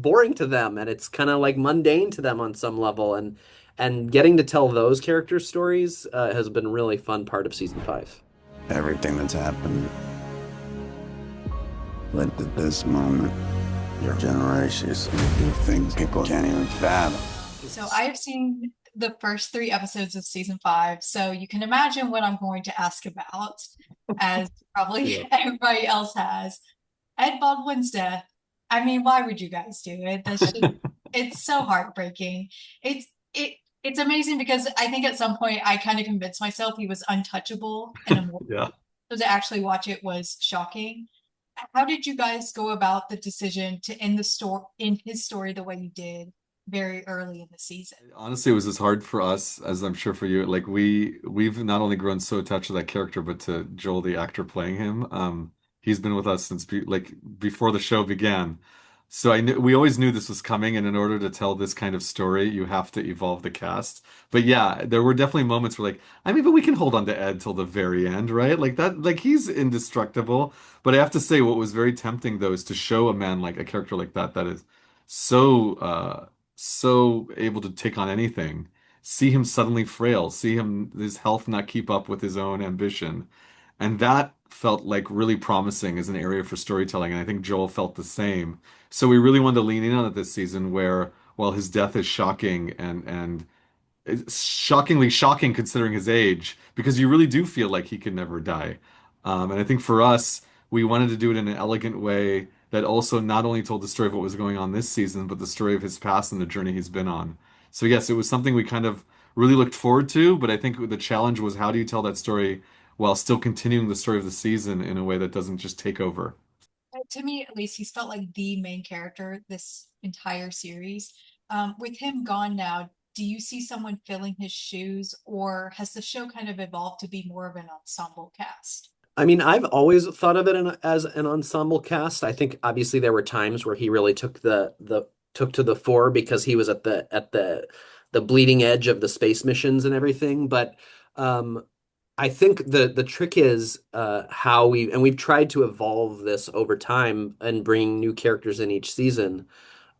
boring to them and it's kind of like mundane to them on some level. And getting to tell those character stories has been a really fun part of season 5. Everything that's happened led to this moment. Your generation is do things people can't even fathom. So I have seen the first three episodes of season five, so you can imagine what I'm going to ask about, as probably Yeah. everybody else has. Ed Baldwin's death. I mean, why would you guys do it? That's just, it's so heartbreaking. It's it it's amazing because I think at some point I kind of convinced myself he was untouchable and immortal. Yeah. So to actually watch it was shocking. How did you guys go about the decision to end the story in his story the way you did very early in the season? Honestly, it was as hard for us as I'm sure for you. Like we've not only grown so attached to that character, but to Joel, the actor playing him. He's been with us since before the show began. So we always knew this was coming, and in order to tell this kind of story, you have to evolve the cast. But yeah, there were definitely moments where like, I mean, but we can hold on to Ed till the very end, right? Like that, like he's indestructible. But I have to say, what was very tempting though is to show a man like a character like that is so so able to take on anything. See him suddenly frail, see him his health not keep up with his own ambition. And that felt like really promising as an area for storytelling. And I think Joel felt the same. So we really wanted to lean in on it this season where while his death is shocking and it's shockingly shocking considering his age, because you really do feel like he can never die. And I think for us, we wanted to do it in an elegant way that also not only told the story of what was going on this season, but the story of his past and the journey he's been on. So yes, it was something we kind of really looked forward to, but I think the challenge was how do you tell that story while still continuing the story of the season in a way that doesn't just take over? To me, at least, he's felt like the main character this entire series. With him gone now, do you see someone filling his shoes, or has the show kind of evolved to be more of an ensemble cast? I mean, I've always thought of it as an ensemble cast. I think obviously there were times where he really took to the fore because he was at the bleeding edge of the space missions and everything. But I think the trick is how we've tried to evolve this over time and bring new characters in each season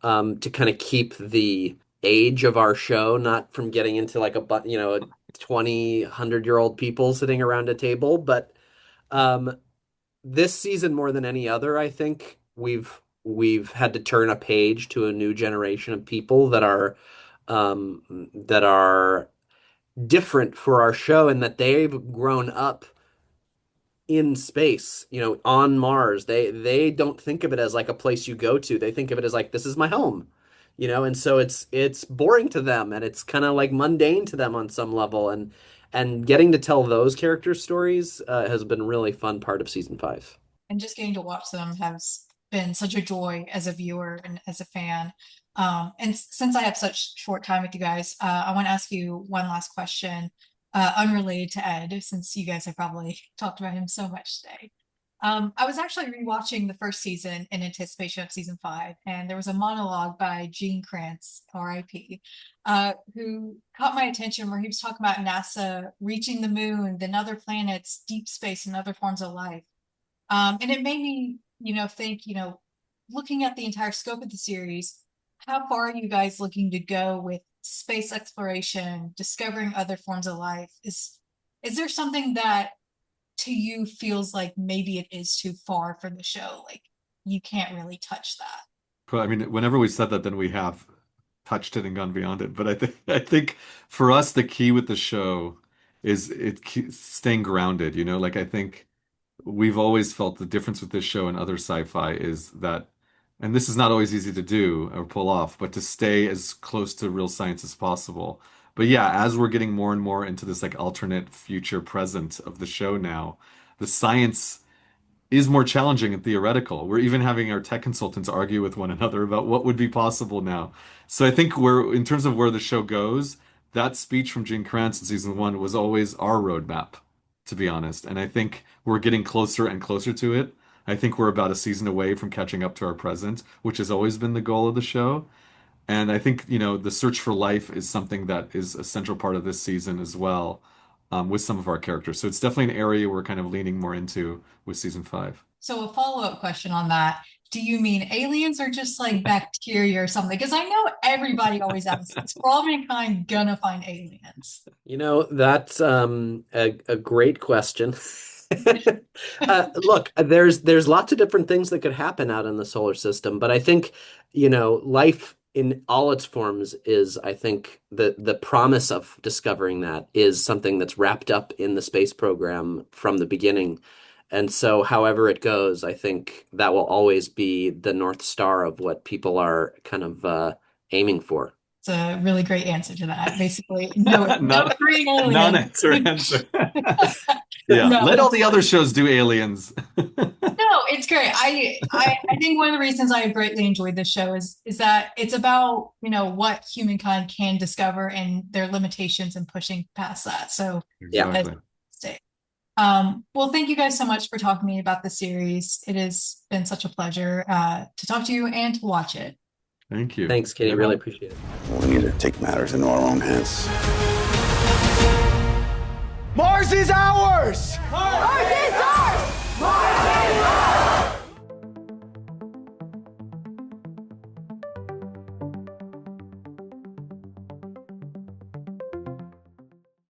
to kind of keep the age of our show not from getting into like a 20 100-year-old people sitting around a table, but um, this season more than any other, I think we've had to turn a page to a new generation of people that are different for our show and that they've grown up in space, on Mars. They don't think of it as like a place you go to. They think of it as like this is my home. And so it's boring to them and it's kind of like mundane to them on some level and getting to tell those character stories has been a really fun part of season 5. And just getting to watch them has been such a joy as a viewer and as a fan. And since I have such short time with you guys, I want to ask you one last question, unrelated to Ed, since you guys have probably talked about him so much today. I was actually rewatching the first season in anticipation of season five, and there was a monologue by Gene Kranz, R.I.P., who caught my attention where he was talking about NASA reaching the moon, then other planets, deep space, and other forms of life. And it made me, think, looking at the entire scope of the series, how far are you guys looking to go with space exploration, discovering other forms of life? Is there something that to you feels like maybe it is too far for the show? Like you can't really touch that. But I mean, whenever we said that, then we have touched it and gone beyond it. But I think for us, the key with the show is staying grounded. Like I think we've always felt the difference with this show and other sci-fi is that, and this is not always easy to do or pull off, but to stay as close to real science as possible. But yeah, as we're getting more and more into this like alternate future present of the show now, the science is more challenging and theoretical. We're even having our tech consultants argue with one another about what would be possible now. So I think in terms of where the show goes, that speech from Gene Kranz in season one was always our roadmap, to be honest. And I think we're getting closer and closer to it. I think we're about a season away from catching up to our present, which has always been the goal of the show. And I think, the search for life is something that is a central part of this season as well, with some of our characters. So it's definitely an area we're kind of leaning more into with season five. So a follow-up question on that. do you mean aliens or just like bacteria or something? Because I know everybody always asks, is for all mankind gonna find aliens? That's a great question. Look, there's lots of different things that could happen out in the solar system, but I think, life in all its forms is, I think, the promise of discovering that is something that's wrapped up in the space program from the beginning. And so, however it goes, I think that will always be the North Star of what people are kind of aiming for. It's a really great answer to that. Basically, no, no Non green aliens. non-answer answer. Yeah, No, let all the other shows do aliens. no, it's great. I think one of the reasons I have greatly enjoyed this show is that it's about, what humankind can discover and their limitations and pushing past that. So Yeah. that's Exactly. fantastic. Well, thank you guys so much for talking to me about the series. It has been such a pleasure to talk to you and to watch it. Thank you. Thanks, Katie. Yeah. Really appreciate it. We need to take matters into our own hands. Mars is ours! Mars is ours!